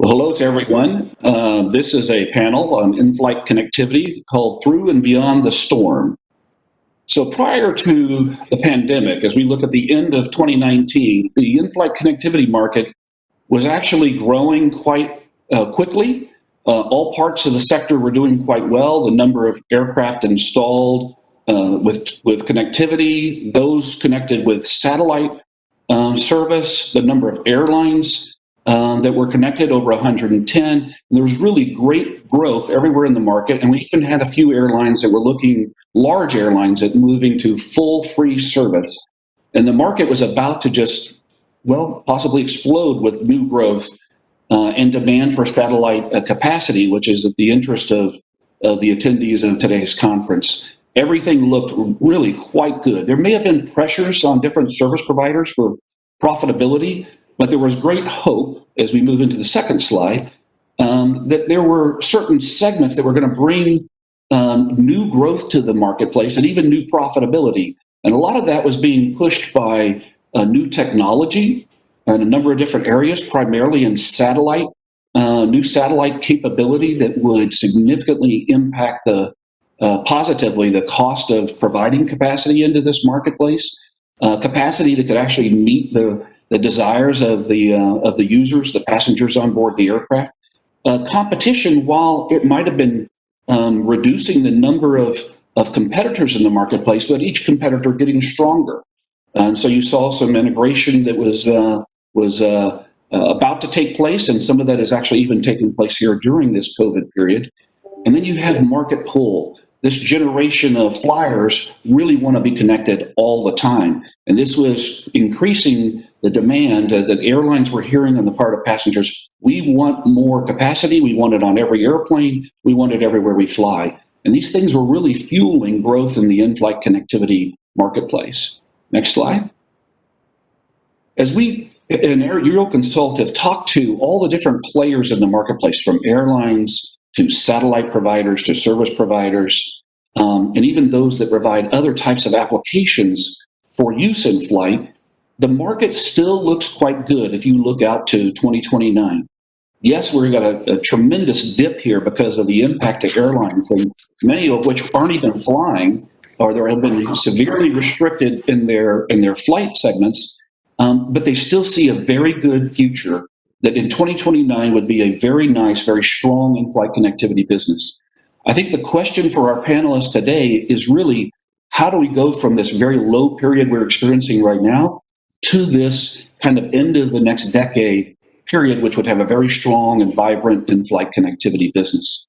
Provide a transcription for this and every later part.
Well, hello to everyone. This is a panel on in-flight connectivity called Through and Beyond the Storm. So prior to the pandemic, as we look at the end of 2019, the in-flight connectivity market was actually growing quite quickly. All parts of the sector were doing quite well. The number of aircraft installed with connectivity, those connected with satellite service, the number of airlines that were connected, over 110. And there was really great growth everywhere in the market. And we even had a few airlines that were looking, large airlines, at moving to full free service. And the market was about to just, well, possibly explode with new growth and demand for satellite capacity, which is at the interest of the attendees of today's conference. Everything looked really quite good. There may have been pressures on different service providers for profitability, but there was great hope, as we move into the second slide, that there were certain segments that were going to bring new growth to the marketplace and even new profitability. And a lot of that was being pushed by new technology in a number of different areas, primarily in satellite, new satellite capability that would significantly impact positively the cost of providing capacity into this marketplace, capacity that could actually meet the desires of the users, the passengers on board the aircraft. Competition, while it might have been reducing the number of competitors in the marketplace, but each competitor getting stronger. And so you saw some integration that was about to take place, and some of that is actually even taking place here during this COVID period. And then you have market pull. This generation of flyers really want to be connected all the time. And this was increasing the demand that the airlines were hearing on the part of passengers. We want more capacity. We want it on every airplane. We want it everywhere we fly. And these things were really fueling growth in the in-flight connectivity marketplace. Next slide. As we, in Euroconsult, have talked to all the different players in the marketplace, from airlines to satellite providers, to service providers, and even those that provide other types of applications for use in flight, the market still looks quite good if you look out to 2029. Yes, we've got a tremendous dip here because of the impact of airlines, and many of which aren't even flying, or they have been severely restricted in their flight segments, but they still see a very good future that in 2029 would be a very nice, very strong in-flight connectivity business. I think the question for our panelists today is really, how do we go from this very low period we're experiencing right now to this kind of end of the next decade period, which would have a very strong and vibrant in-flight connectivity business?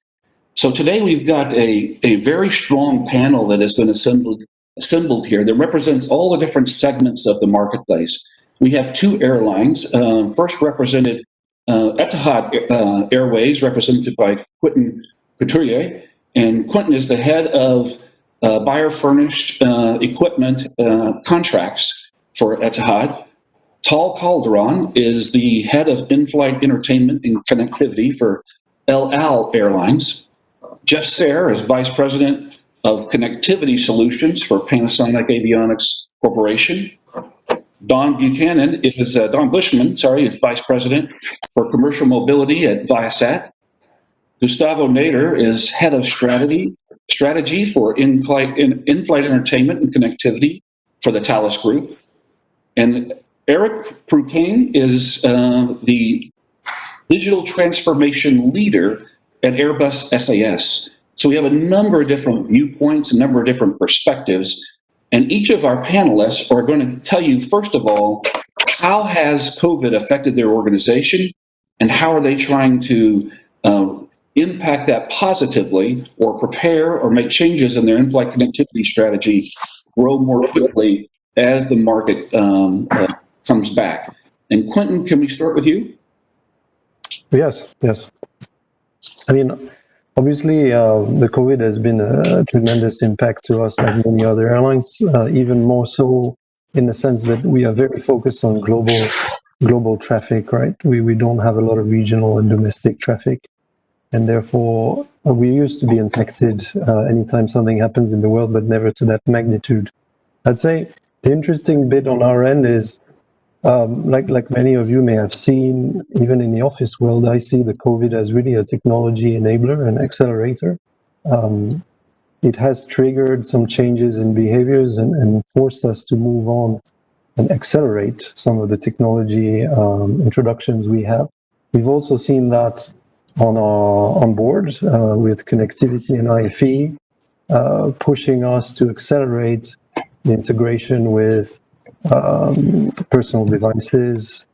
So today we've got a very strong panel that has been assembled here that represents all the different segments of the marketplace. We have two airlines, first represented Etihad Airways, represented by Quentin Couturier. And Quentin is the head of buyer-furnished equipment contracts for Etihad. Kalderon is the head of in-flight entertainment and connectivity for El Al Airlines. Jeff Sare is vice president of connectivity solutions for Panasonic Avionics Corporation. Don Buchman is vice president for commercial mobility at Viasat. Gustavo Nader is head of strategy for in-flight entertainment and connectivity for the Thales Group. And Peyrucain is the digital transformation leader at Airbus SAS. So we have a number of different viewpoints, a number of different perspectives. And each of our panelists are going to tell you, first of all, how has COVID affected their organization, and how are they trying to impact that positively, or prepare or make changes in their in-flight connectivity strategy, grow more quickly as the market comes back. And Quentin, can we start with you? Yes. I mean, obviously, the COVID has been a tremendous impact to us, like many other airlines, even more so in the sense that we are very focused on global traffic, right? We don't have a lot of regional and domestic traffic. And therefore, we used to be impacted anytime something happens in the world, but never to that magnitude. I'd say the interesting bit on our end is Like many of you may have seen, even in the office world, I see the COVID as really a technology enabler and accelerator. It has triggered some changes in behaviors and forced us to move on and accelerate some of the technology introductions we have. We've also seen that on board with connectivity and IFE, pushing us to accelerate the integration with personal devices,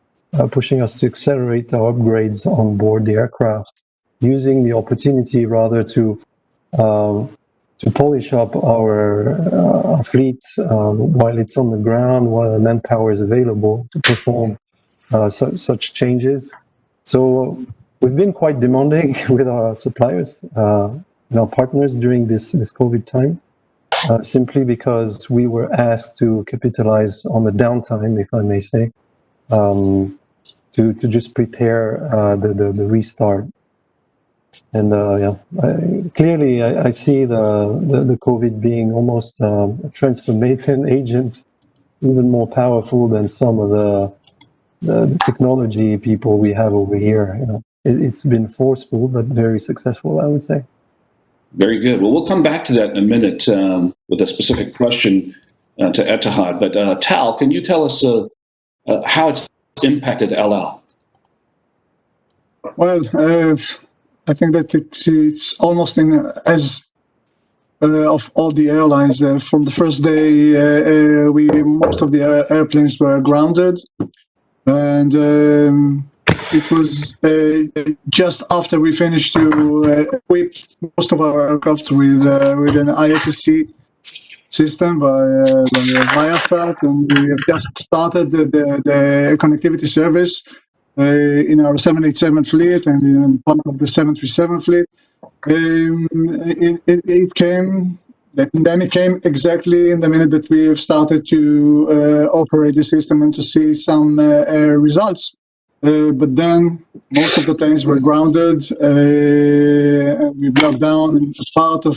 pushing us to accelerate our upgrades on board the aircraft, using the opportunity rather to polish up our fleet while it's on the ground, while the manpower is available to perform such changes. So we've been quite demanding with our suppliers and our partners during this COVID time, simply because we were asked to capitalize on the downtime, if I may say, to just prepare the restart. And clearly, I see the COVID being almost a transformation agent, even more powerful than some of the technology people we have over here. You know, it's been forceful, but very successful, I would say. Very good. Well, we'll come back to that in a minute with a specific question to Etihad. But Tal, can you tell us how it's impacted LL? Well, I think that it's almost in as of all the airlines. From the first day, most of the airplanes were grounded, and it was just after we finished to equip most of our aircraft with an IFC system by Viasat, and we have just started the connectivity service in our 787 fleet and in part of the 737 fleet. The pandemic came exactly in the minute that we have started to operate the system and to see some results. But then most of the planes were grounded, and we blocked down part of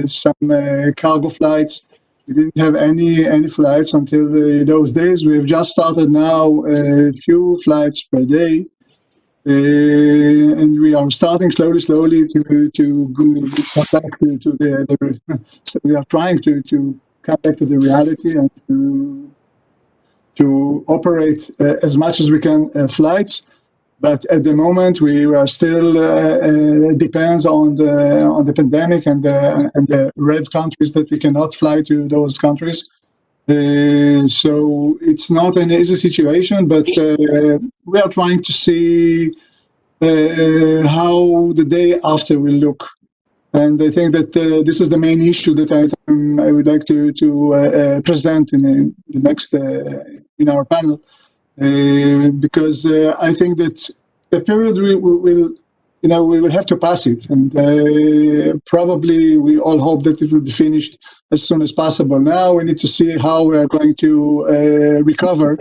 some cargo flights. We didn't have any flights until those days. We have just started now a few flights per day, and we are starting slowly to come back to the so we are trying to come back to the reality and to operate as much as we can flights. But at the moment, we are still depends on the pandemic and the red countries that we cannot fly to those countries. So it's not an easy situation, but we are trying to see how the day after will look. And I think that this is the main issue that I would like to present in the next in our panel, because I think that the period we will have to pass it, and probably we all hope that it will be finished as soon as possible. Now we need to see how we are going to recover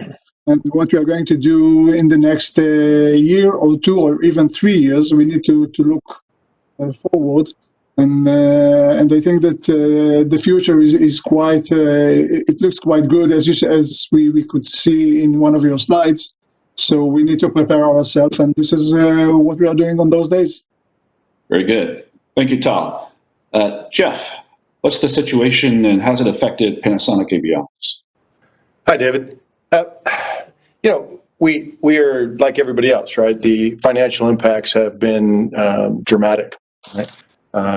and what we are going to do in the next year or two or even 3 years. We need to look forward. And I think that the future is quite. It looks quite good, as we could see in one of your slides. So we need to prepare ourselves, and this is what we are doing on those days. Very good. Thank you, Tal. Jeff, what's the situation, and how's it affected Panasonic Avionics? Hi, David. We are like everybody else, right? The financial impacts have been dramatic, right?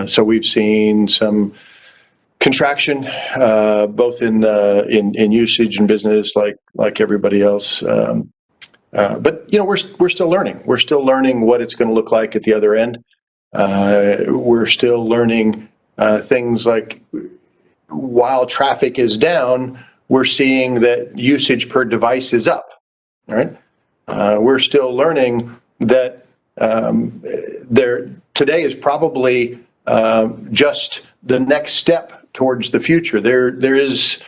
So we've seen some contraction, both in usage and business, like everybody else. But we're still learning. We're still learning what it's going to look like at the other end. We're still learning things like, while traffic is down, we're seeing that usage per device is up. Right? We're still learning that today is probably just the next step towards the future. There is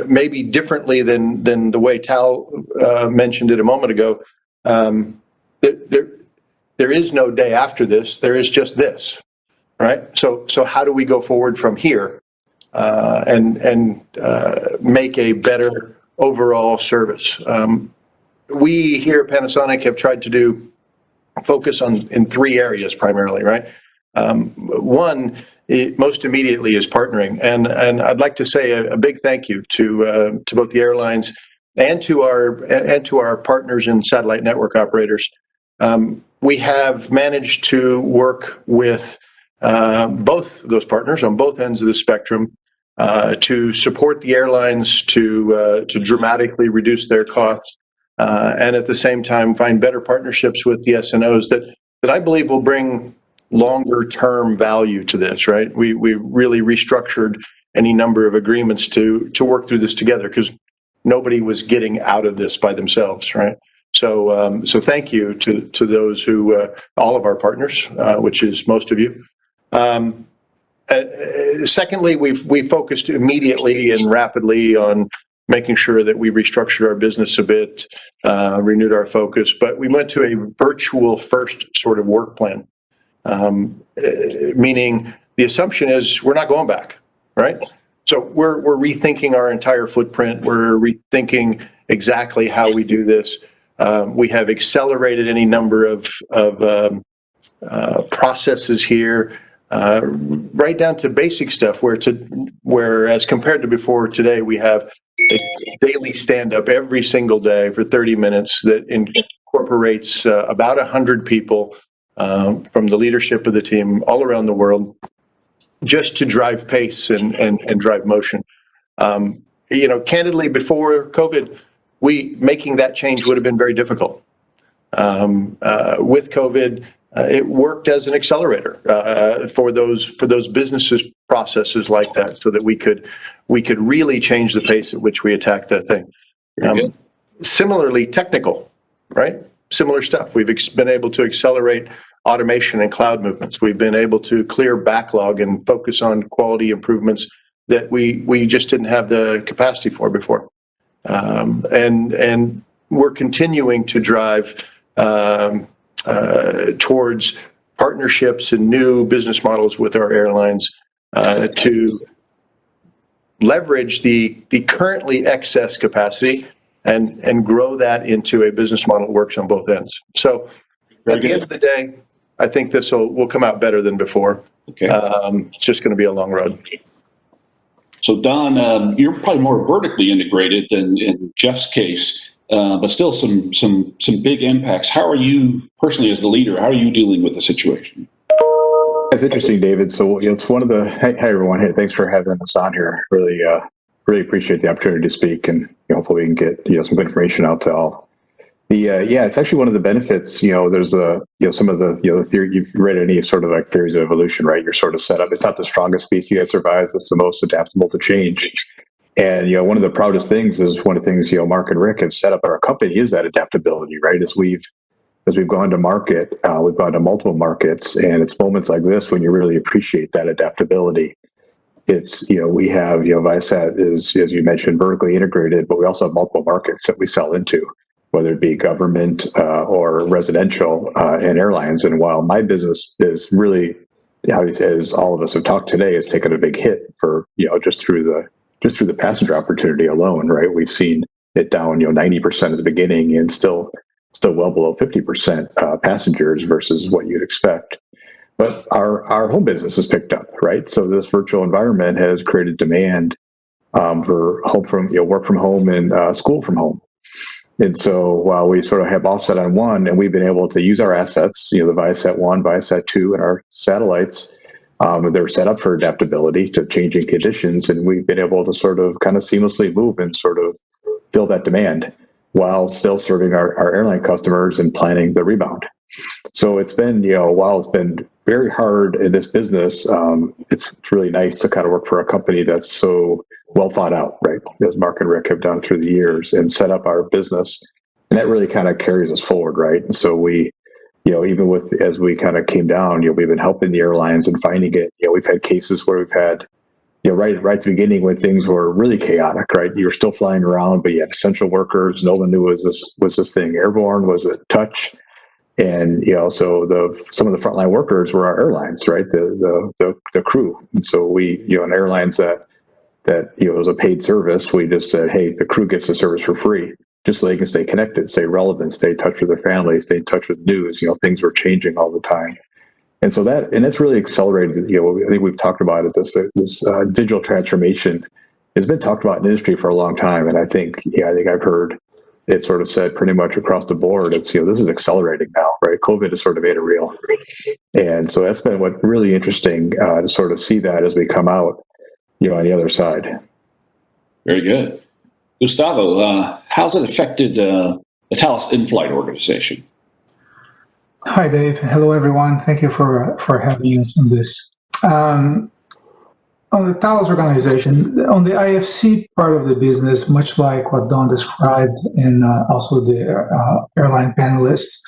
maybe differently than the way Tal mentioned it a moment ago. There is no day after this. There is just this, right? So how do we go forward from here and make a better overall service. We here at Panasonic have tried to focus in three areas primarily, right? One, most immediately, is partnering, and I'd like to say a big thank you to both the airlines and to our partners in satellite network operators. We have managed to work with both those partners on both ends of the spectrum to support the airlines to dramatically reduce their costs, and at the same time find better partnerships with the SNOs that I believe will bring longer term value to this, right? We really restructured any number of agreements to work through this together, because nobody was getting out of this by themselves, right? So thank you to those who, all of our partners, which is most of you. Secondly, we focused immediately and rapidly on making sure that we restructured our business a bit, renewed our focus, but we went to a virtual first sort of work plan. Meaning the assumption is we're not going back, right? So we're rethinking our entire footprint. We're rethinking exactly how we do this. We have accelerated any number of processes here, right down to basic stuff where as compared to before, today we have a daily stand-up every single day for 30 minutes that incorporates about 100 people from the leadership of the team all around the world, just to drive pace and drive motion. Candidly, before COVID, making that change would have been very difficult. With COVID, it worked as an accelerator for those businesses processes like that, so that we could really change the pace at which we attack that thing. Similarly, technical, right? Similar stuff. We've been able to accelerate automation and cloud movements. We've been able to clear backlog and focus on quality improvements that we just didn't have the capacity for before. And we're continuing to drive towards partnerships and new business models with our airlines to leverage the currently excess capacity and grow that into a business model that works on both ends. So at the end of the day, I think this will come out better than before. Okay. It's just going to be a long road. So Don, you're probably more vertically integrated than in Jeff's case, but still some big impacts. How are you personally, as the leader, how are you dealing with the situation? It's interesting, David. So it's one of the, hi everyone. Hey, thanks for having us on here. Really appreciate the opportunity to speak, and hopefully we can get some good information out to all. It's actually one of the benefits. There's some of the theory, you've read any sort of like theories of evolution, right? You're sort of set up. It's not the strongest species that survives. It's the most adaptable to change. And one of the proudest things is one of the things Mark and Rick have set up at our company is that adaptability, right? As we've gone to market, we've gone to multiple markets, and it's moments like this when you really appreciate that adaptability. It's we have Viasat is, as you mentioned, vertically integrated, but we also have multiple markets that we sell into, whether it be government or residential and airlines. And while my business is really, as all of us have talked today, has taken a big hit for just through the passenger opportunity alone, right? We've seen it down 90% at the beginning, and still well below 50% passengers versus what you'd expect. But our home business has picked up, right? So this virtual environment has created demand for home from work from home and school from home. And so while we sort of have offset on one, and we've been able to use our assets, the Viasat 1, Viasat 2, and our satellites, they're set up for adaptability to changing conditions, and we've been able to sort of kind of seamlessly move and sort of fill that demand while still serving our airline customers and planning the rebound. So it's been, while it's been very hard in this business, it's really nice to kind of work for a company that's so well thought out, right? As Mark and Rick have done through the years and set up our business. And that really kind of carries us forward, right? And so we, even as we kind of came down, we've been helping the airlines and finding it. We've had cases where we've had, right at the beginning when things were really chaotic, right? You were still flying around, but you had essential workers. No one knew was this thing airborne? Was it touch? And so some of the frontline workers were our airlines, right? The crew. And so we, and airlines that that, it was a paid service. We just said, hey, the crew gets the service for free, just so they can stay connected, stay relevant, stay in touch with their families, stay in touch with news. Things were changing all the time. And so that's really accelerated. I think we've talked about it. This digital transformation has been talked about in the industry for a long time. And I think I've heard it sort of said pretty much across the board. It's, this is accelerating now, right? COVID has sort of made it real. And so that's been what really interesting to sort of see that as we come out, on the other side. Very good. Gustavo, how's it affected the Thales InFlight organization? Hi, Dave. Hello, everyone. Thank you for having us on this. On the Thales organization, on the IFC part of the business, much like what Don described and also the airline panelists,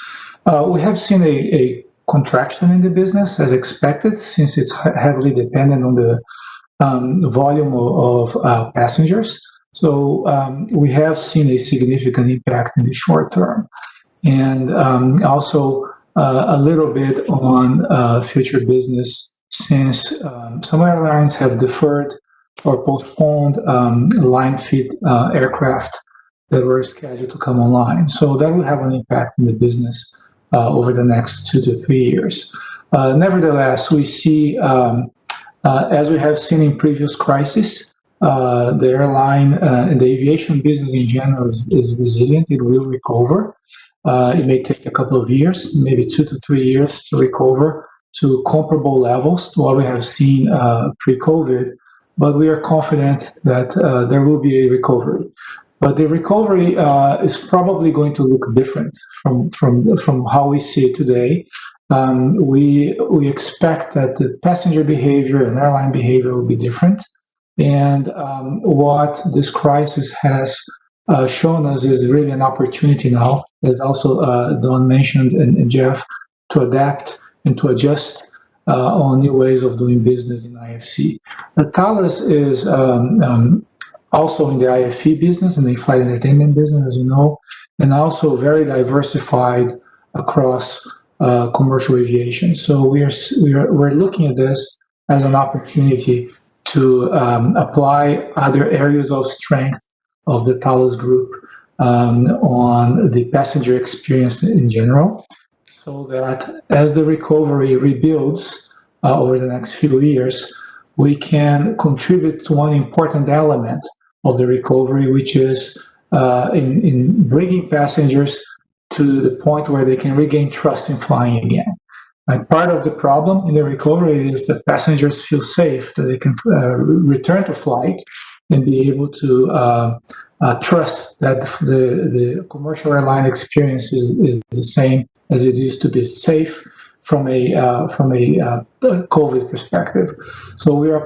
we have seen a contraction in the business as expected, since it's heavily dependent on the volume of passengers. So we have seen a significant impact in the short term, and also a little bit on future business, since some airlines have deferred or postponed line fit aircraft that were scheduled to come online. So that will have an impact in the business over the next 2 to 3 years. Nevertheless, we see, as we have seen in previous crises, the airline and the aviation business in general is resilient. It will recover. It may take a couple of years, maybe 2 to 3 years, to recover to comparable levels to what we have seen pre-COVID, but we are confident that there will be a recovery. But the recovery is probably going to look different from how we see it today. We expect that the passenger behavior and airline behavior will be different. And what this crisis has shown us is really an opportunity now, as also Don mentioned and Jeff, to adapt and to adjust on new ways of doing business in IFC. Thales is also in the IFE business and the flight entertainment business, as you know, and also very diversified across commercial aviation. So we're looking at this as an opportunity to apply other areas of strength of the Thales Group on the passenger experience in general, so that as the recovery rebuilds over the next few years, we can contribute to one important element of the recovery, which is in bringing passengers to the point where they can regain trust in flying again. And part of the problem in the recovery is that passengers feel safe, that they can return to flight and be able to trust that the commercial airline experience is the same as it used to be, safe from a COVID perspective. So we are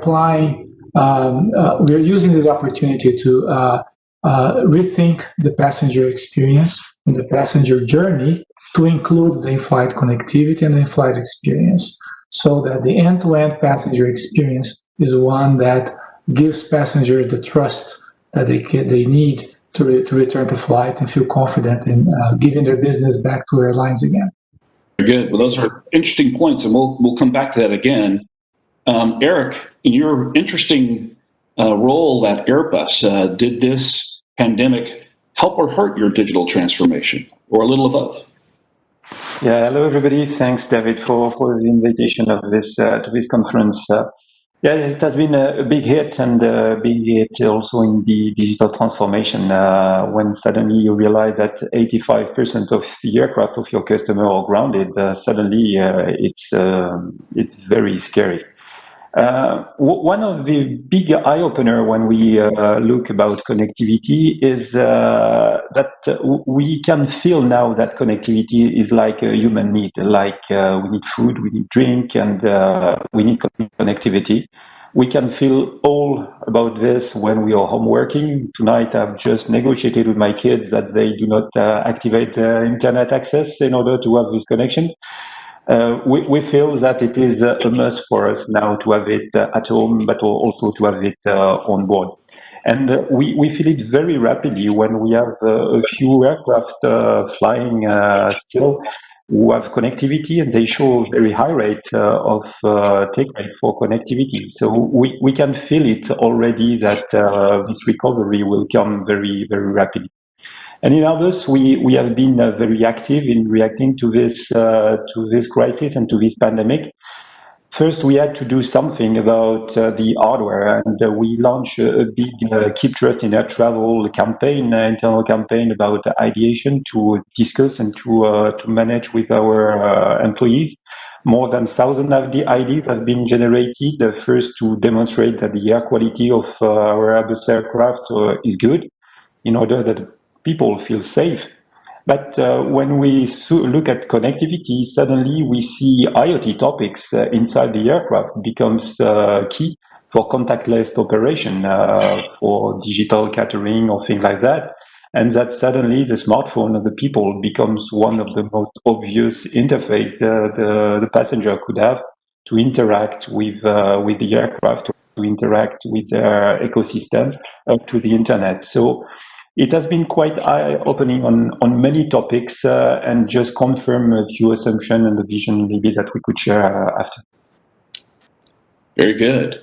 we are using this opportunity to rethink the passenger experience and the passenger journey to include the in-flight connectivity and the in-flight experience, so that the end-to-end passenger experience is one that gives passengers the trust that they need to return to flight and feel confident in giving their business back to airlines again. Very good. Well, those are interesting points, and we'll come back to that again. Eric, in your interesting role at Airbus, did this pandemic help or hurt your digital transformation, or a little of both? Yeah, hello everybody. Thanks, David, for the invitation of this to this conference. Yeah, it has been a big hit, and a big hit also in the digital transformation. When suddenly you realize that 85% of the aircraft of your customer are grounded, suddenly it's very scary. One of the big eye-opener when we look about connectivity is that we can feel now that connectivity is like a human need, like we need food, we need drink, and we need connectivity. We can feel all about this when we are home working. Tonight I've just negotiated with my kids that they do not activate internet access in order to have this connection. We feel that it is a must for us now to have it at home, but also to have it on board. And we feel it very rapidly when we have a few aircraft flying still. who have connectivity, and they show very high rate of take rate for connectivity. So we can feel it already that this recovery will come very, very rapidly. And in Airbus, we have been very active in reacting to this crisis and to this pandemic. First, we had to do something about the hardware, and we launched a big Keep Trust in Air Travel campaign, internal campaign about Aviation to discuss and to manage with our employees. More than 1,000 of the IDs have been generated, first to demonstrate that the air quality of our Airbus aircraft is good, in order that people feel safe. But when we look at connectivity, suddenly we see IoT topics inside the aircraft becomes key for contactless operation, for digital catering or things like that. And that suddenly the smartphone of the people becomes one of the most obvious interface the passenger could have to interact with the aircraft, to interact with their ecosystem up to the internet. So it has been quite eye-opening on many topics, and just confirm a few assumptions and the vision maybe that we could share after. Very good.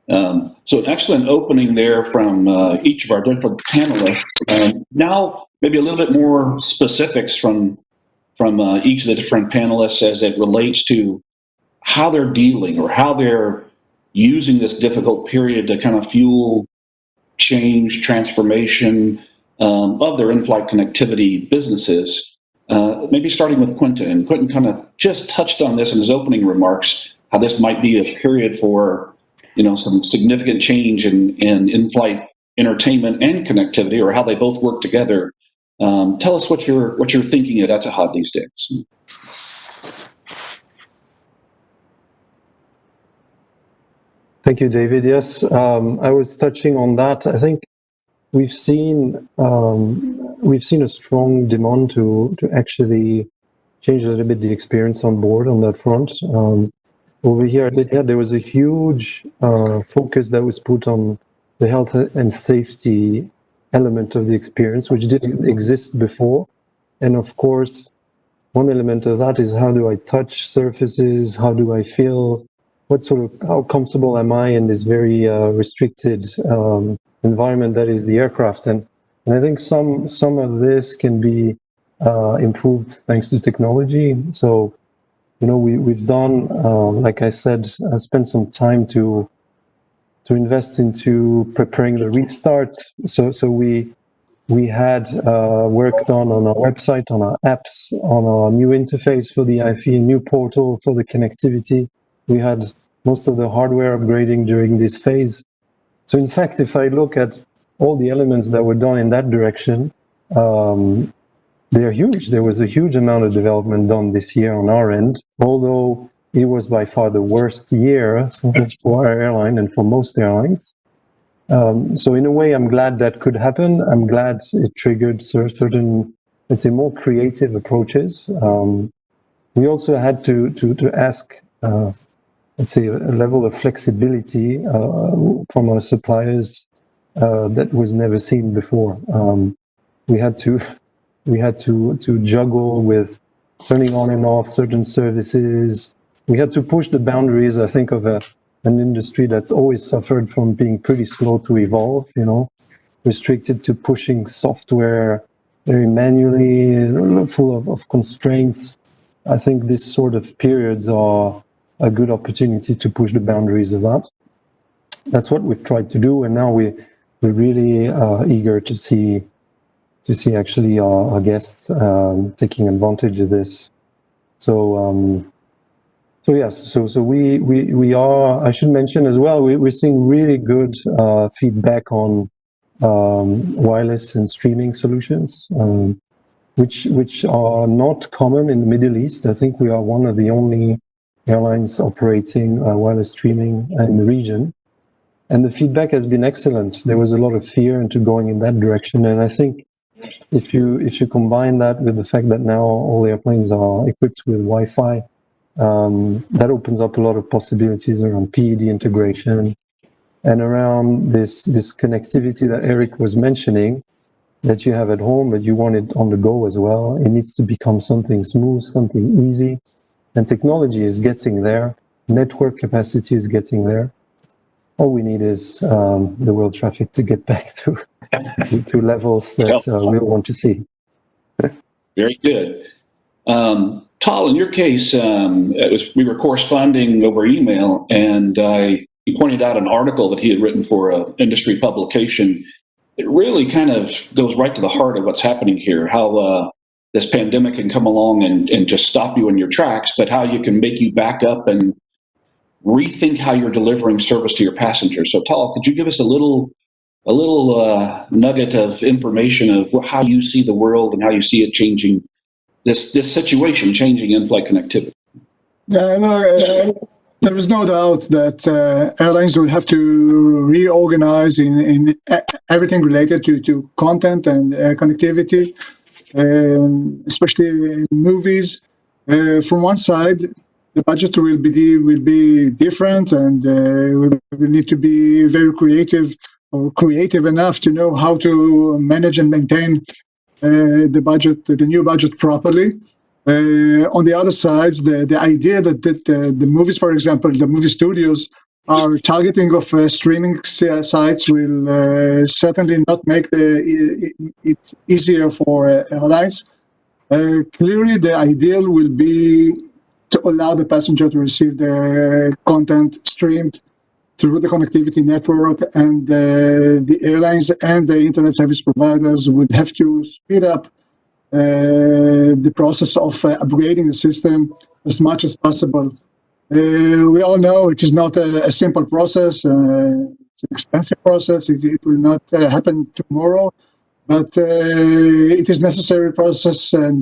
So an excellent opening there from each of our different panelists. Now, maybe a little bit more specifics from each of the different panelists as it relates to how they're dealing or how they're using this difficult period to kind of fuel change, transformation of their in-flight connectivity businesses. Maybe starting with Quentin. Quentin kind of just touched on this in his opening remarks, how this might be a period for some significant change in in-flight entertainment and connectivity, or how they both work together. Tell us what you're thinking at Etihad these days. Thank you, David. Yes, I was touching on that. I think we've seen a strong demand to actually change a little bit the experience on board on that front. Over here at Etihad, there was a huge focus that was put on the health and safety element of the experience, which didn't exist before. And of course, one element of that is, how do I touch surfaces? How do I feel? How comfortable am I in this very restricted environment that is the aircraft? And I think some of this can be improved thanks to technology. So, we've done, like I said, spent some time to invest into preparing the restart. So we had work done on our website, on our apps, on our new interface for the IFE, new portal for the connectivity. We had most of the hardware upgrading during this phase. So in fact, if I look at all the elements that were done in that direction, they're huge. There was a huge amount of development done this year on our end, although it was by far the worst year for our airline and for most airlines. So in a way, I'm glad that could happen. I'm glad it triggered certain, let's say, more creative approaches. We also had to ask, let's say, a level of flexibility from our suppliers that was never seen before. We had to juggle with turning on and off certain services. We had to push the boundaries, I think, of an industry that's always suffered from being pretty slow to evolve, restricted to pushing software very manually, full of constraints. I think these sort of periods are a good opportunity to push the boundaries of that. That's what we've tried to do, and now we're really eager to see actually our guests taking advantage of this. So yes, so we are. I should mention as well, we're seeing really good feedback on wireless and streaming solutions, which are not common in the Middle East. I think we are one of the only airlines operating wireless streaming in the region, and the feedback has been excellent. There was a lot of fear into going in that direction, and I think if you combine that with the fact that now all airplanes are equipped with Wi-Fi, that opens up a lot of possibilities around PED integration and around this connectivity that Eric was mentioning. that you have at home, but you want it on the go as well. It needs to become something smooth, something easy. And technology is getting there. Network capacity is getting there. All we need is the world traffic to get back to levels that we want to see. Very good. Tal, in your case, we were corresponding over email, and he pointed out an article that he had written for an industry publication. It really kind of goes right to the heart of what's happening here, how this pandemic can come along and just stop you in your tracks, but how you can make you back up and rethink how you're delivering service to your passengers. So, Tal, could you give us a little nugget of information of how you see the world and how you see it changing, this situation changing in-flight connectivity? There is no doubt that airlines will have to reorganize in everything related to content and connectivity, especially in movies. From one side, the budget will be different, and we will need to be very creative enough to know how to manage and maintain the new budget properly. On the other side, the idea that the movies, for example, the movie studios are targeting of streaming sites will certainly not make it easier for airlines. Clearly, the ideal will be to allow the passenger to receive the content streamed through the connectivity network, and the airlines and the internet service providers would have to speed up the process of upgrading the system as much as possible. We all know it is not a simple process. It's an expensive process. It will not happen tomorrow, but it is a necessary process, and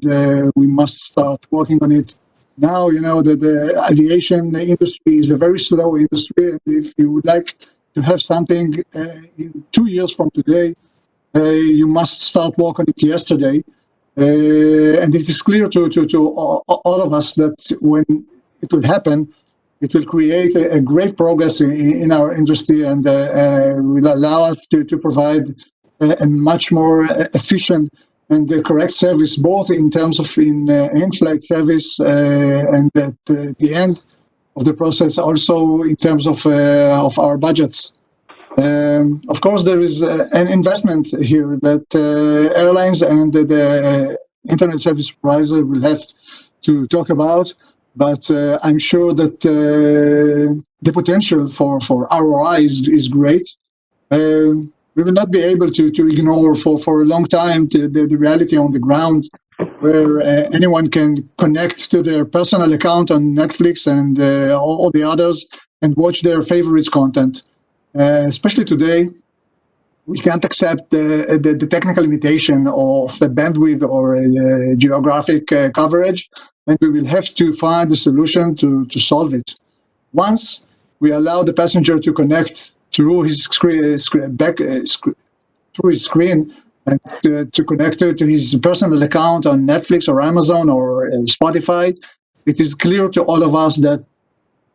we must start working on it now. You know that the aviation industry is a very slow industry, and if you would like to have something in 2 years from today, you must start work on it yesterday. And it is clear to all of us that when it will happen, it will create a great progress in our industry, and will allow us to provide a much more efficient and correct service, both in terms of in-flight service and at the end of the process, also in terms of our budgets. Of course, there is an investment here that airlines and the internet service provider will have to talk about, but I'm sure that the potential for ROI is great. We will not be able to ignore for a long time the reality on the ground, where anyone can connect to their personal account on Netflix and all the others and watch their favorites content. Especially today, we can't accept the technical limitation of the bandwidth or geographic coverage, and we will have to find a solution to solve it. Once we allow the passenger to connect through his screen and to connect to his personal account on Netflix or Amazon or Spotify, it is clear to all of us that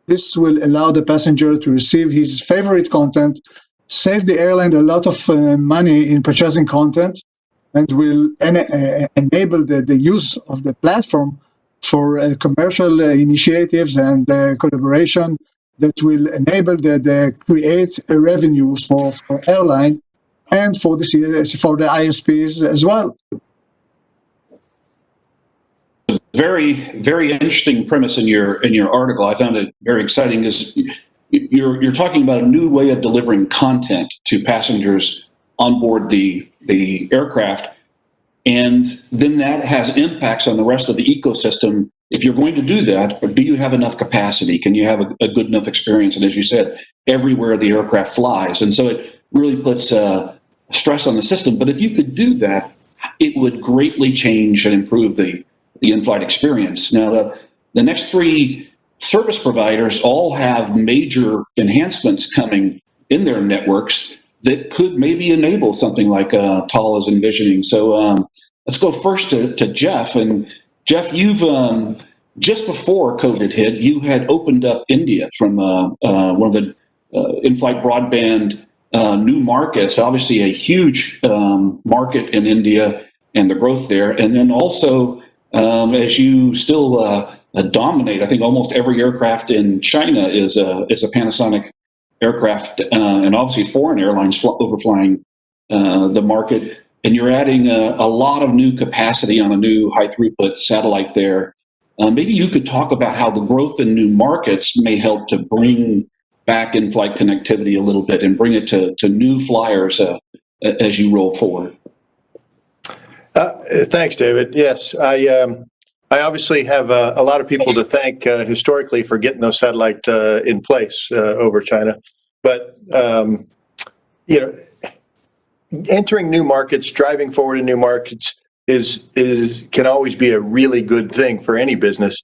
this will allow the passenger to receive his favorite content, save the airline a lot of money in purchasing content, and will enable the use of the platform for commercial initiatives and collaboration that will enable the create a revenue for airline and for the ISPs as well. Very, very interesting premise in your article. I found it very exciting. Is you're talking about a new way of delivering content to passengers on board the aircraft, and then that has impacts on the rest of the ecosystem. If you're going to do that, do you have enough capacity? Can you have a good enough experience? And as you said, everywhere the aircraft flies, and so it really puts stress on the system. But if you could do that, it would greatly change and improve the in-flight experience. Now, the next three service providers all have major enhancements coming in their networks that could maybe enable something like Tal is envisioning. So let's go first to Jeff. And Jeff, you've just before COVID hit, you had opened up India from one of the in-flight broadband new markets, obviously a huge market in India and the growth there. And then also, as you still dominate, I think almost every aircraft in China is a Panasonic aircraft, and obviously foreign airlines overflying the market. And you're adding a lot of new capacity on a new high throughput satellite there. Maybe you could talk about how the growth in new markets may help to bring back in-flight connectivity a little bit and bring it to new flyers as you roll forward. Thanks, David. Yes, I obviously have a lot of people to thank historically for getting those satellites in place over China. But, entering new markets, driving forward in new markets can always be a really good thing for any business.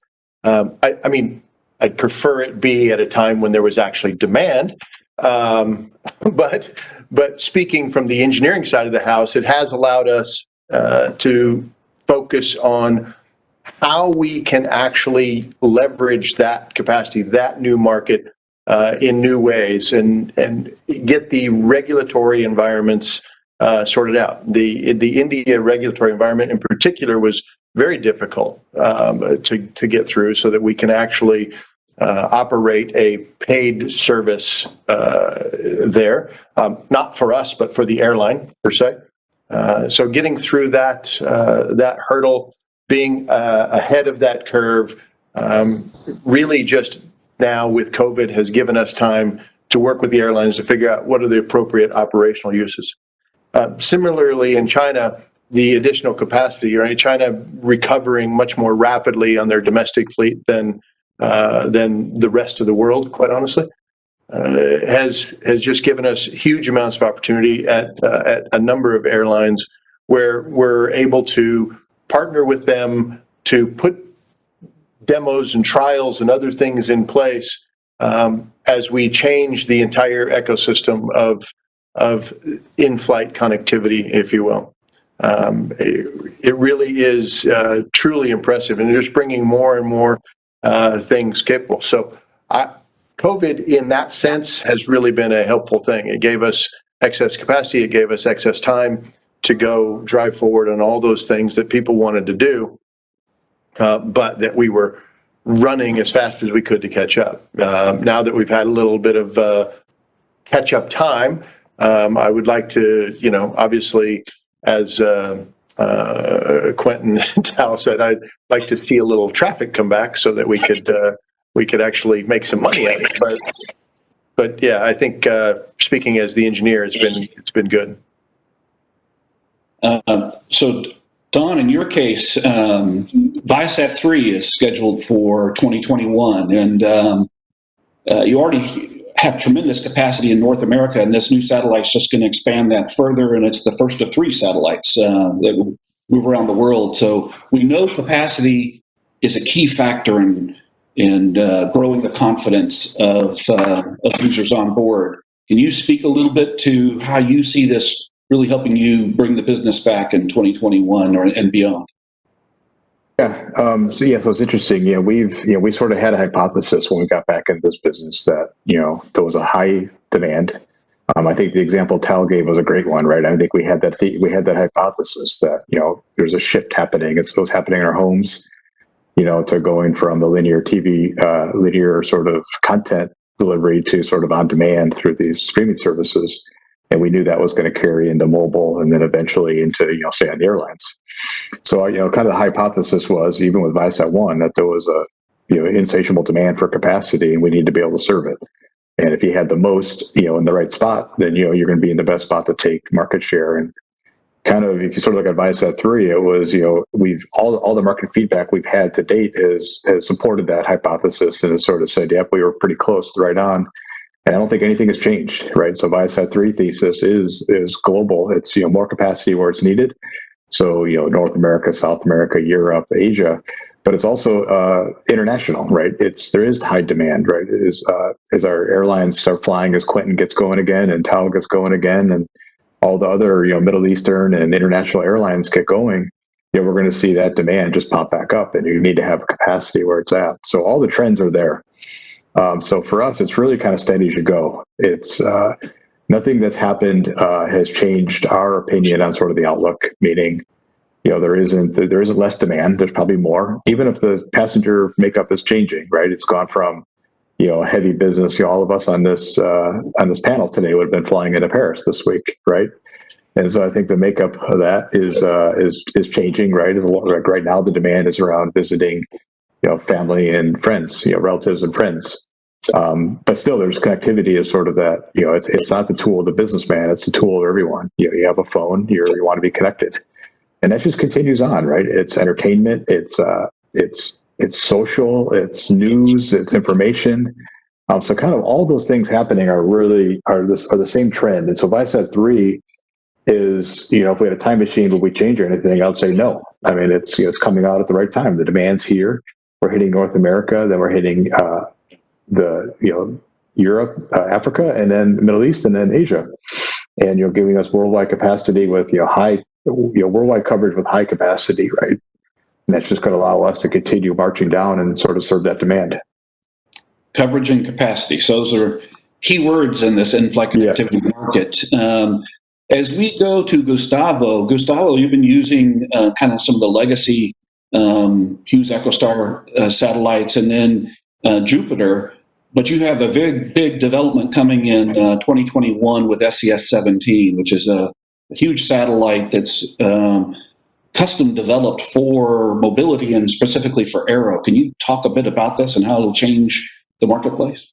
I mean, I'd prefer it be at a time when there was actually demand. But speaking from the engineering side of the house, it has allowed us to focus on how we can actually leverage that capacity, that new market, in new ways, and get the regulatory environments sorted out. The India regulatory environment in particular was very difficult to get through, so that we can actually operate a paid service there, not for us, but for the airline per se. So getting through that hurdle, being ahead of that curve, really just now with COVID has given us time to work with the airlines to figure out what are the appropriate operational uses. Similarly, in China, the additional capacity, right? China recovering much more rapidly on their domestic fleet than the rest of the world, quite honestly, has just given us huge amounts of opportunity at a number of airlines where we're able to partner with them to put demos and trials and other things in place as we change the entire ecosystem of in-flight connectivity, if you will. It really is truly impressive, and just bringing more and more things capable. So COVID, in that sense, has really been a helpful thing. It gave us excess capacity. It gave us excess time to go drive forward on all those things that people wanted to do, but that we were running as fast as we could to catch up. Now that we've had a little bit of catch-up time, I would like to, obviously, as Quentin and Thales said, I'd like to see a little traffic come back so that we could actually make some money at it. But yeah, I think speaking as the engineer, it's been good. So, Don, in your case, Viasat 3 is scheduled for 2021, and you already have tremendous capacity in North America, and this new satellite's just going to expand that further, and it's the first of 3 satellites that will move around the world. So we know capacity is a key factor in growing the confidence of users on board. Can you speak a little bit to how you see this really helping you bring the business back in 2021 and beyond? Yeah. So it's interesting. Yeah, we sort of had a hypothesis when we got back into this business that there was a high demand. I think the example Tal gave was a great one, right? I think we had that hypothesis that there's a shift happening. It's what's happening in our homes, to going from the linear TV, linear sort of content delivery to sort of on demand through these streaming services. And we knew that was going to carry into mobile and then eventually into, say, on the airlines. So, kind of the hypothesis was, even with Viasat 1, that there was a, insatiable demand for capacity, and we need to be able to serve it. And if you had the most, in the right spot, then, you're going to be in the best spot to take market share. And kind of, if you sort of look at Viasat 3, it was, we've all the market feedback we've had to date has supported that hypothesis and has sort of said, yep, we were pretty close, right on. And I don't think anything has changed, right? So Viasat 3 thesis is global. It's, more capacity where it's needed. So, North America, South America, Europe, Asia, but it's also international, right? There is high demand, right? As our airlines start flying, as Quentin gets going again and Tal gets going again, and all the other, Middle Eastern and international airlines get going, we're going to see that demand just pop back up, and you need to have capacity where it's at. So all the trends are there. So for us, it's really kind of steady as you go. It's nothing that's happened has changed our opinion on sort of the outlook, meaning, there isn't less demand. There's probably more, even if the passenger makeup is changing, right? It's gone from, heavy business. All of us on this panel today would have been flying into Paris this week, right? And so I think the makeup of that is changing, right? Like right now, the demand is around visiting, family and friends, relatives and friends. But still, there's connectivity as sort of that. It's not the tool of the businessman; it's the tool of everyone. You have a phone, you want to be connected, and that just continues on, right? It's entertainment, it's social, it's news, it's information. So kind of all those things happening are the same trend. And so Viasat 3 is, if we had a time machine, would we change or anything? I would say no. I mean, it's coming out at the right time. The demand's here. We're hitting North America, then we're hitting Europe, Africa, and then Middle East, and then Asia, and giving us worldwide capacity with high worldwide coverage with high capacity, right? And that's just going to allow us to continue marching down and sort of serve that demand. Coverage and capacity. So those are key words in this in-flight connectivity market. As we go to Gustavo, you've been using kind of some of the legacy Hughes EchoStar satellites, and then Jupiter. But you have a very big development coming in 2021 with SES-17, which is a huge satellite that's custom developed for mobility and specifically for aero. Can you talk a bit about this and how it'll change the marketplace?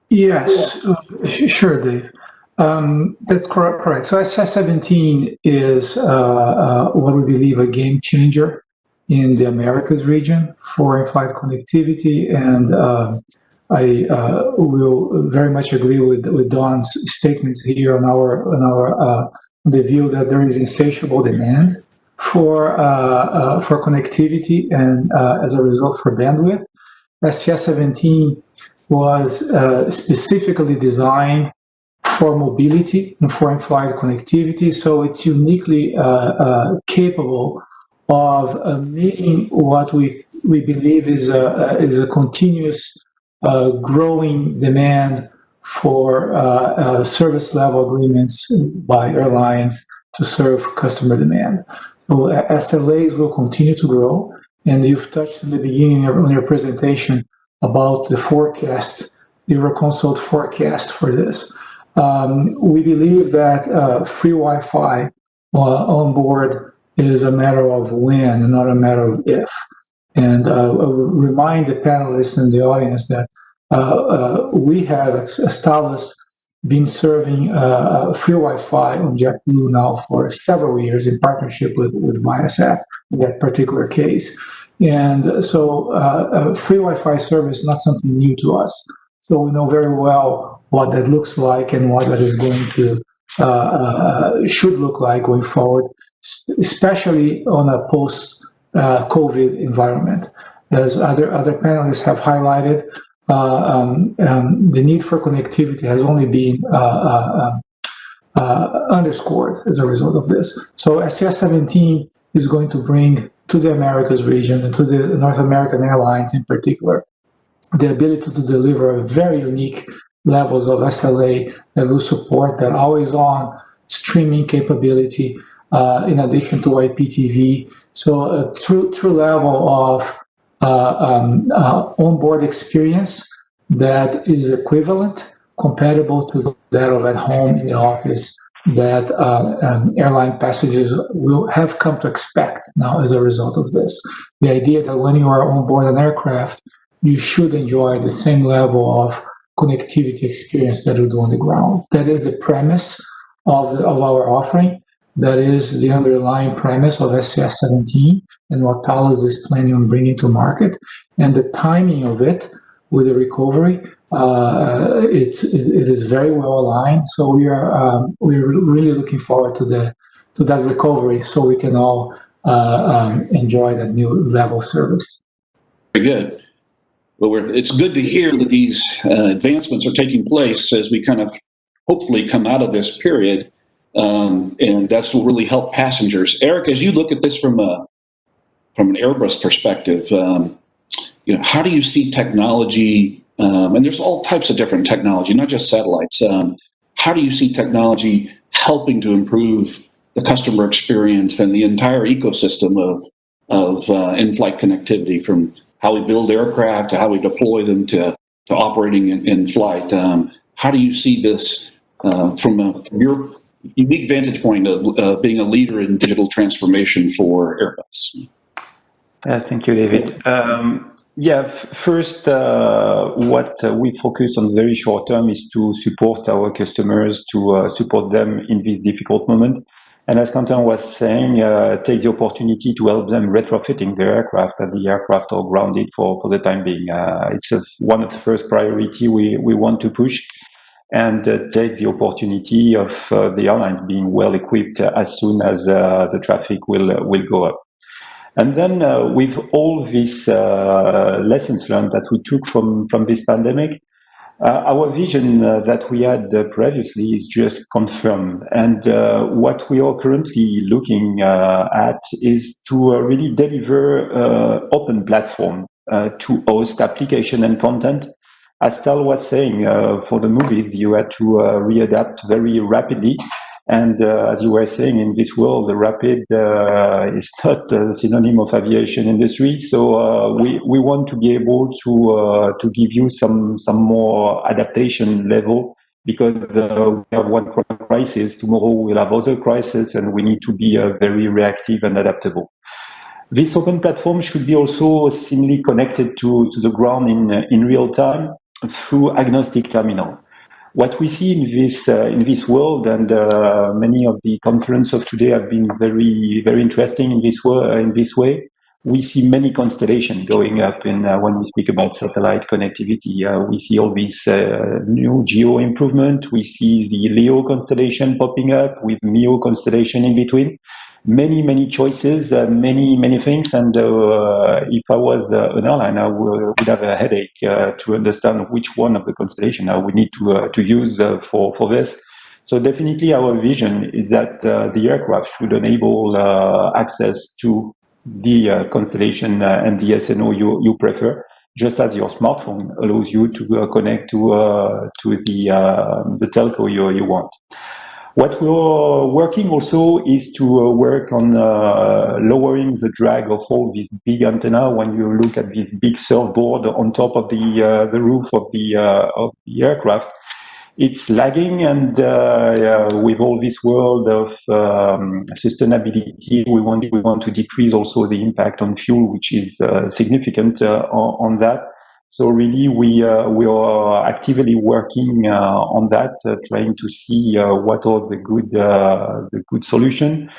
Yes, sure, Dave. That's correct. So SES-17 is what we believe a game changer in the Americas region for in-flight connectivity, and I will very much agree with Don's statements here on the view that there is insatiable demand for connectivity, and as a result for bandwidth. SES-17 was specifically designed for mobility and for in-flight connectivity, so it's uniquely capable of meeting what we believe is a continuous growing demand for service level agreements by airlines to serve customer demand. So SLAs will continue to grow, and you've touched in the beginning of your presentation about the forecast, the Euroconsult forecast for this. We believe that free Wi-Fi on board is a matter of when and not a matter of if. And I will remind the panelists and the audience that we have, as Thales, been serving free Wi-Fi on JetBlue now for several years in partnership with Viasat in that particular case. And so free Wi-Fi service is not something new to us. So we know very well what that looks like and what that is going to should look like going forward, especially on a post-COVID environment. As other panelists have highlighted, the need for connectivity has only been underscored as a result of this. So SES-17 is going to bring to the Americas region and to the North American airlines in particular the ability to deliver very unique levels of SLA that will support that always-on streaming capability in addition to IPTV. So a true level of onboard experience that is equivalent, compatible to that of at home in the office, that airline passengers will have come to expect now as a result of this. The idea that when you are on board an aircraft, you should enjoy the same level of connectivity experience that you do on the ground. That is the premise of our offering. That is the underlying premise of SES-17 and what Thales is planning on bringing to market. And the timing of it with the recovery, it is very well aligned. So we're really looking forward to that recovery, so we can all enjoy that new level of service. Very good. Well, it's good to hear that these advancements are taking place as we kind of hopefully come out of this period. And that's will really help passengers. Eric, as you look at this from an Airbus perspective, how do you see technology? And there's all types of different technology, not just satellites. how do you see technology helping to improve the customer experience and the entire ecosystem of in-flight connectivity, from how we build aircraft to how we deploy them to operating in flight? How do you see this from your unique vantage point of being a leader in digital transformation for Airbus? Thank you, David. First, what we focus on very short term is to support our customers, to support them in this difficult moment. And as Quentin was saying, take the opportunity to help them retrofitting their aircraft, and the aircraft are grounded for the time being. It's one of the first priority we want to push, and take the opportunity of the airlines being well equipped as soon as the traffic will go up. And then with all these lessons learned that we took from this pandemic, our vision that we had previously is just confirmed. And what we are currently looking at is to really deliver open platform to host application and content. As Tal was saying, for the movies, you had to readapt very rapidly. And as you were saying, in this world, the rapid is not a synonym of aviation industry. So we want to be able to give you some more adaptation level, because we have one crisis, tomorrow we'll have other crises, and we need to be very reactive and adaptable. This open platform should be also seamlessly connected to the ground in real time through agnostic terminal. What we see in this world, and many of the conferences of today have been very interesting in this way. We see many constellations going up when we speak about satellite connectivity. We see all these new geo improvement. We see the LEO constellation popping up with MEO constellation in between. Many choices, many things, and if I was an airline, I would have a headache to understand which one of the constellation we need to use for this. So definitely, our vision is that the aircraft should enable access to the constellation and the SNO you prefer, just as your smartphone allows you to connect to the telco you want. What we're working also is to work on lowering the drag of all these big antenna. When you look at this big surfboard on top of the roof of the aircraft, it's lagging, and with all this world of sustainability, we want to decrease also the impact on fuel, which is significant on that. So really, we are actively working on that, trying to see what are the good solution,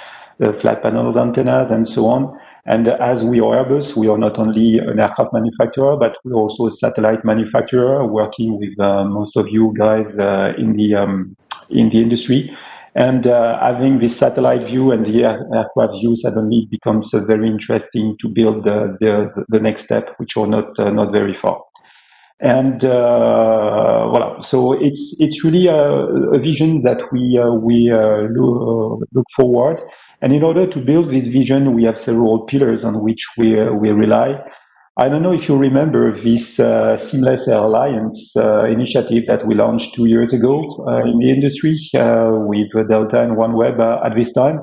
flat panel antennas, and so on. And as we are Airbus, we are not only an aircraft manufacturer, but we're also a satellite manufacturer, working with most of you guys in the industry. And having this satellite view and the aircraft view suddenly becomes very interesting to build the next step, which are not very far. And voilà. So it's really a vision that we look forward. And in order to build this vision, we have several pillars on which we rely. I don't know if you remember this Seamless Air Alliance initiative that we launched 2 years ago in the industry with Delta and OneWeb at this time.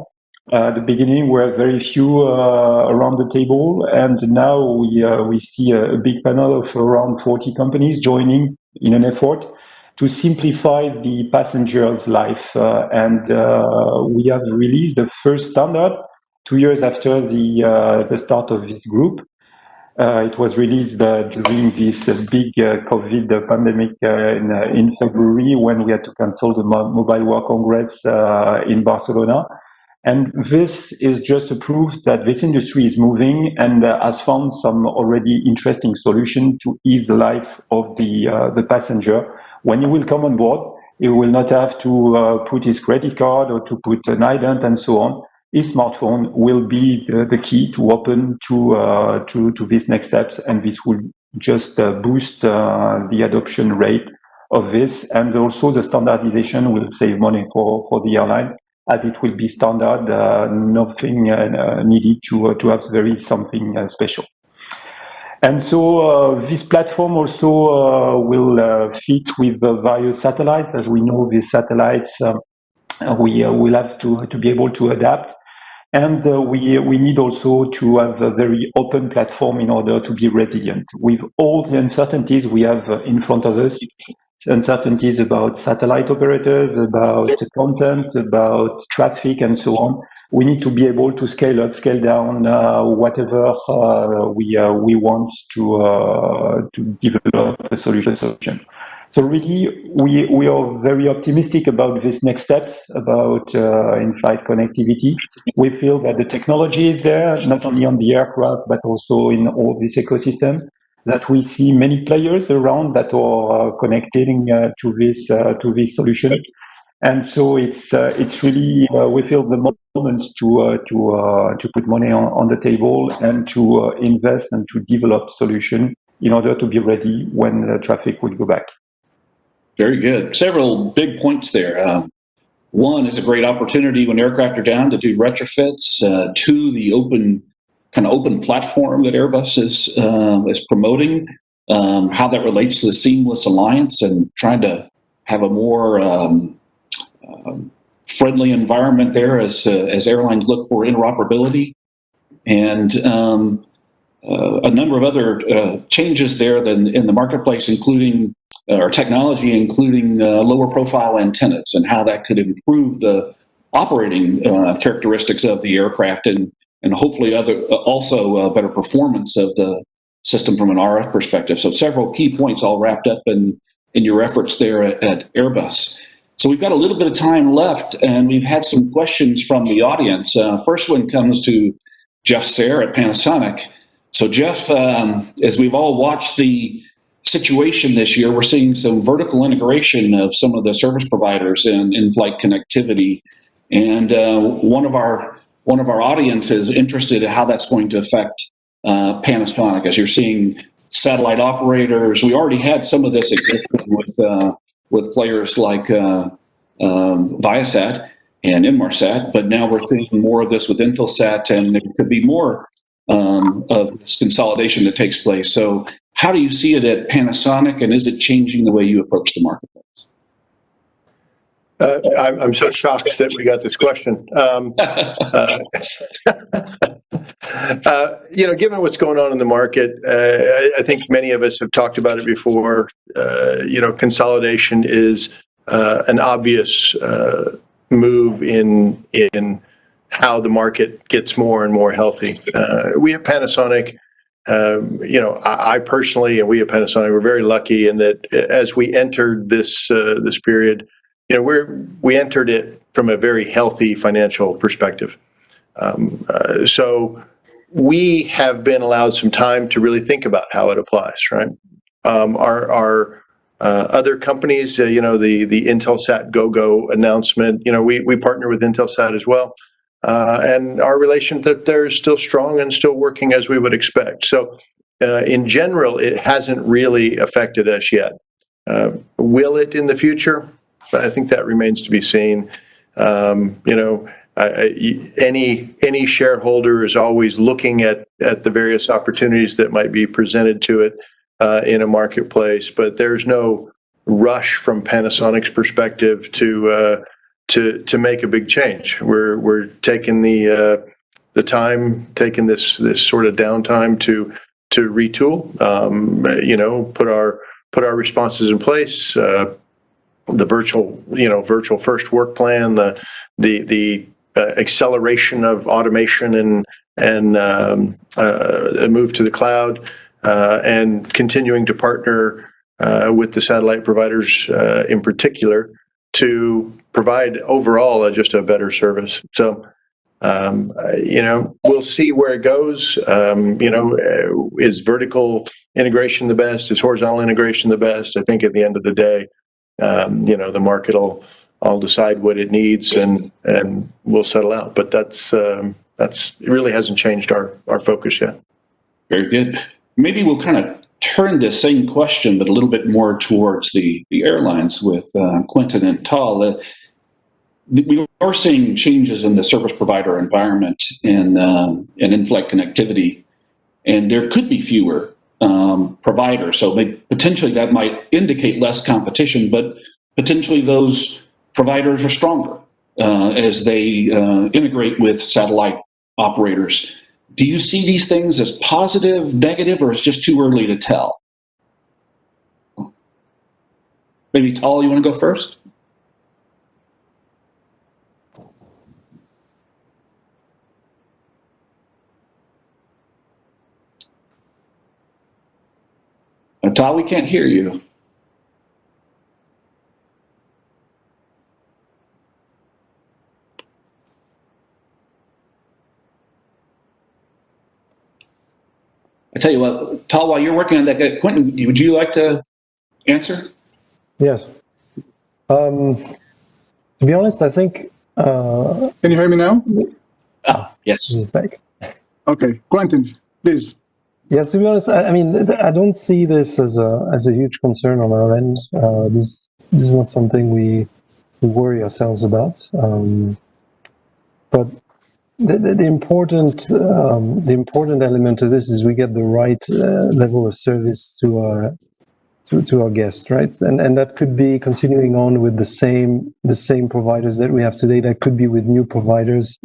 At the beginning, were very few around the table, and now we see a big panel of around 40 companies joining in an effort to simplify the passenger's life. And we have released the first standard 2 years after the start of this group. It was released during this big COVID pandemic in February, when we had to cancel the Mobile World Congress in Barcelona. And this is just a proof that this industry is moving and has found some already interesting solution to ease the life of the passenger. When you will come on board, he will not have to put his credit card or to put an ident and so on. His smartphone will be the key to open to these next steps, and this will just boost the adoption rate of this, and also the standardization will save money for the airline, as it will be standard, nothing needed to have something special. And so this platform also will fit with various satellites. As we know, these satellites, we will have to be able to adapt. And we need also to have a very open platform in order to be resilient. With all the uncertainties we have in front of us, uncertainties about satellite operators, about content, about traffic, and so on, we need to be able to scale up, scale down, whatever we want to develop a solution. So really, we are very optimistic about these next steps, about in-flight connectivity. We feel that the technology is there, not only on the aircraft, but also in all this ecosystem, that we see many players around that are connecting to this solution. And so it's really, we feel the moment to put money on the table and to invest and to develop solution in order to be ready when the traffic will go back. Very good. Several big points there. One is a great opportunity when aircraft are down to do retrofits. Two, the open platform that Airbus is promoting, how that relates to the seamless alliance and trying to have a more friendly environment there as airlines look for interoperability, and a number of other changes there in the marketplace, including or technology, including lower profile antennas and how that could improve the operating characteristics of the aircraft and hopefully also better performance of the system from an RF perspective. So several key points all wrapped up in your efforts there at Airbus. So we've got a little bit of time left, and we've had some questions from the audience. First one comes to Jeff Sare at Panasonic. So Jeff, as we've all watched the situation this year, we're seeing some vertical integration of some of the service providers in-flight connectivity, and one of our audience is interested in how that's going to affect Panasonic. As you're seeing satellite operators, we already had some of this existing with players like Viasat and Inmarsat, but now we're seeing more of this with Intelsat, and there could be more of this consolidation that takes place. So how do you see it at Panasonic, and is it changing the way you approach the marketplace? I'm so shocked that we got this question. Given what's going on in the market, I think many of us have talked about it before. Consolidation is an obvious move in how the market gets more and more healthy. We at Panasonic, I personally, and we at Panasonic, we're very lucky in that as we entered this period, we entered it from a very healthy financial perspective. So we have been allowed some time to really think about how it applies, right? Our other companies, the Intelsat GoGo announcement, we partner with Intelsat as well. And our relationship there is still strong and still working as we would expect. So in general, it hasn't really affected us yet. Will it in the future? I think that remains to be seen. Any shareholder is always looking at the various opportunities that might be presented to it in a marketplace, but there's no rush from Panasonic's perspective to make a big change. We're taking the time, taking this sort of downtime to retool, put our responses in place, the virtual first work plan, the acceleration of automation and a move to the cloud, and continuing to partner with the satellite providers in particular to provide overall just a better service. So, we'll see where it goes. Is vertical integration the best? Is horizontal integration the best? I think at the end of the day, the market will decide what it needs and we'll settle out. But that's it really hasn't changed our focus yet. Very good. Maybe we'll kind of turn the same question, but a little bit more towards the airlines with Quentin and Tal. We are seeing changes in the service provider environment and in-flight connectivity, and there could be fewer provider. So potentially that might indicate less competition, but potentially those providers are stronger as they integrate with satellite operators. Do you see these things as positive, negative, or it's just too early to tell? Maybe Tal, you want to go first? Tal, we can't hear you. I tell you what, Tal, while you're working on that, Quentin, would you like to answer? Yes. To be honest, I think. Can you hear me now? Yes. He's back. Okay, Quentin, please. Yes, to be honest, I mean, I don't see this as a huge concern on our end. This is not something we worry ourselves about. But the important element to this is we get the right level of service to our guests, right? And that could be continuing on with the same providers that we have today. That could be with new providers.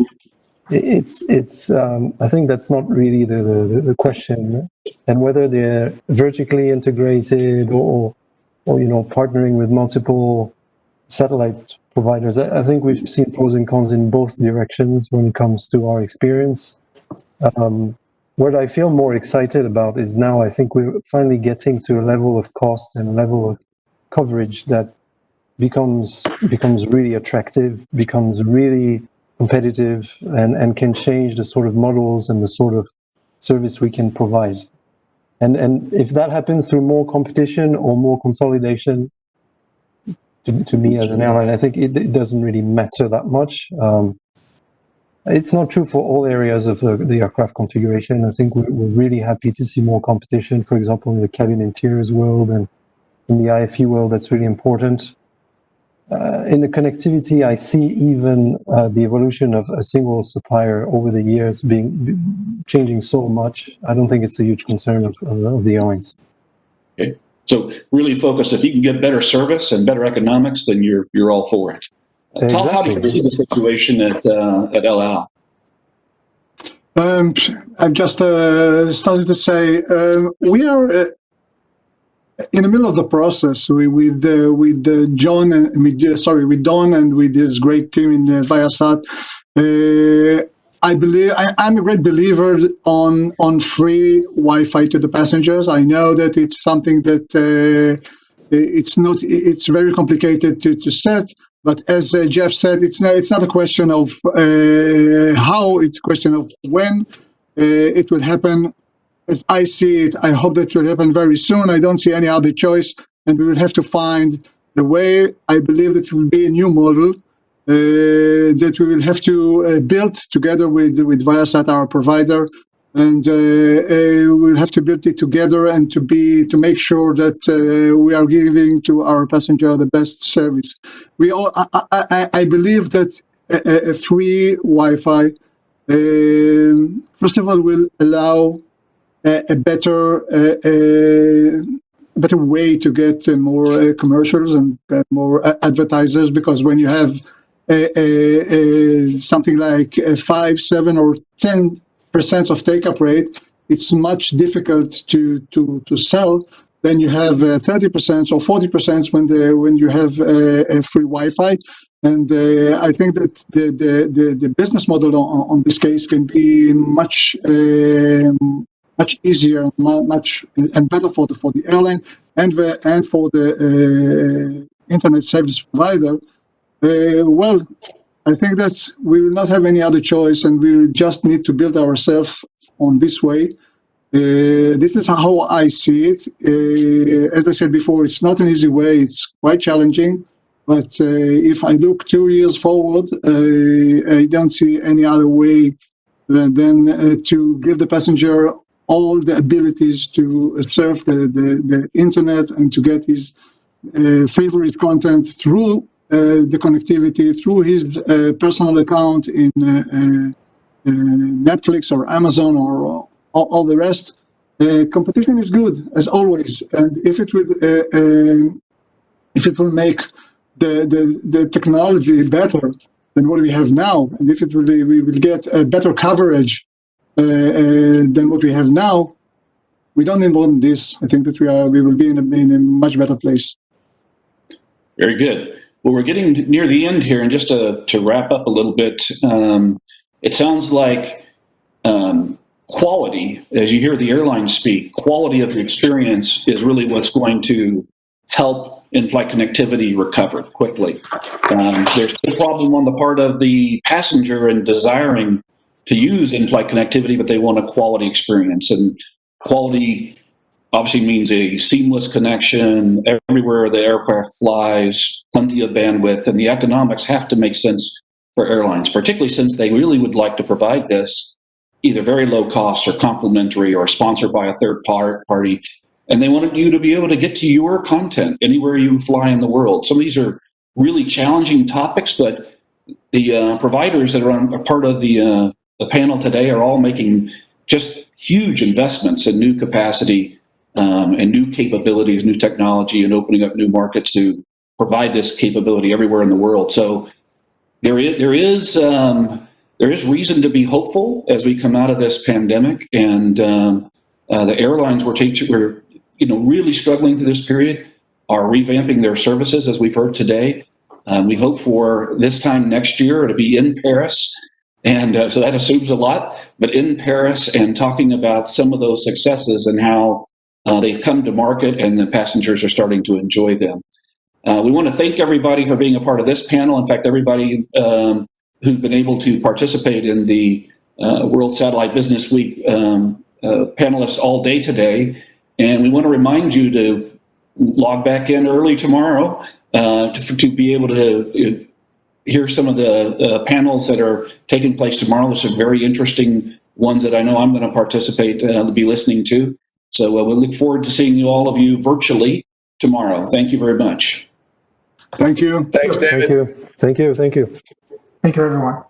It's I think that's not really the question, and whether they're vertically integrated or partnering with multiple satellite providers. I think we've seen pros and cons in both directions when it comes to our experience. What I feel more excited about is now I think we're finally getting to a level of cost and a level of coverage that becomes really attractive, becomes really competitive, and can change the sort of models and the sort of service we can provide. And if that happens through more competition or more consolidation, to me as an airline, I think it doesn't really matter that much. It's not true for all areas of the aircraft configuration. I think we're really happy to see more competition, for example, in the cabin interiors world and in the IFE world. That's really important. In the connectivity, I see even the evolution of a single supplier over the years changing so much. I don't think it's a huge concern of the airlines. Okay. So really focused, if you can get better service and better economics, then you're all for it. Exactly. Tal, how do you see the situation at El Al? I've just started to say we are in the middle of the process with John and with Don and with this great team in Viasat. I believe I'm a great believer on free Wi-Fi to the passengers. I know that it's something that it's very complicated to set. But as Jeff said, it's not a question of how, it's a question of when it will happen. As I see it, I hope that will happen very soon. I don't see any other choice, and we will have to find the way. I believe that it will be a new model that we will have to build together with Viasat, our provider, and we'll have to build it together and to make sure that we are giving to our passenger the best service. I believe that a free Wi-Fi, first of all, will allow a better way to get more commercials and more advertisers, because when you have something like 5, 7, or 10% of take-up rate, it's much difficult to sell. Then you have 30% or 40% when you have a free Wi-Fi. And I think that the business model on this case can be much easier, much and better for the airline and for the internet service provider. Well, I think that we will not have any other choice, and we will just need to build ourselves on this way. This is how I see it. As I said before, it's not an easy way. It's quite challenging. But if I look 2 years forward, I don't see any other way than to give the passenger all the abilities to surf the internet and to get his favorite content through the connectivity, through his personal account in Netflix or Amazon or all the rest. Competition is good, as always, and if it will make the technology better than what we have now, and if we will get a better coverage than what we have now, we don't need more than this. I think that we will be in a much better place. Very good. Well, we're getting near the end here, and just to wrap up a little bit, it sounds like quality, as you hear the airlines speak, quality of experience is really what's going to help in-flight connectivity recover quickly. There's a problem on the part of the passenger in desiring to use in-flight connectivity, but they want a quality experience. And quality obviously means a seamless connection everywhere the aircraft flies, plenty of bandwidth, and the economics have to make sense for airlines, particularly since they really would like to provide this either very low cost or complimentary or sponsored by a third party. And they wanted you to be able to get to your content anywhere you fly in the world. Some of these are really challenging topics, but the providers that are a part of the panel today are all making just huge investments in new capacity and new capabilities, new technology, and opening up new markets to provide this capability everywhere in the world. So there is reason to be hopeful as we come out of this pandemic, and the airlines were really struggling through this period, are revamping their services, as we've heard today. We hope for this time next year to be in Paris, and so that assumes a lot, but in Paris and talking about some of those successes and how they've come to market and the passengers are starting to enjoy them. We want to thank everybody for being a part of this panel. In fact, everybody who's been able to participate in the World Satellite Business Week panelists all day today. And we want to remind you to log back in early tomorrow to be able to hear some of the panels that are taking place tomorrow. There's some very interesting ones that I know I'm going to participate to be listening to. So we look forward to seeing all of you virtually tomorrow. Thank you very much. Thank you. Thanks, David. Thank you. Thank you. Thank you. Thank you, everyone.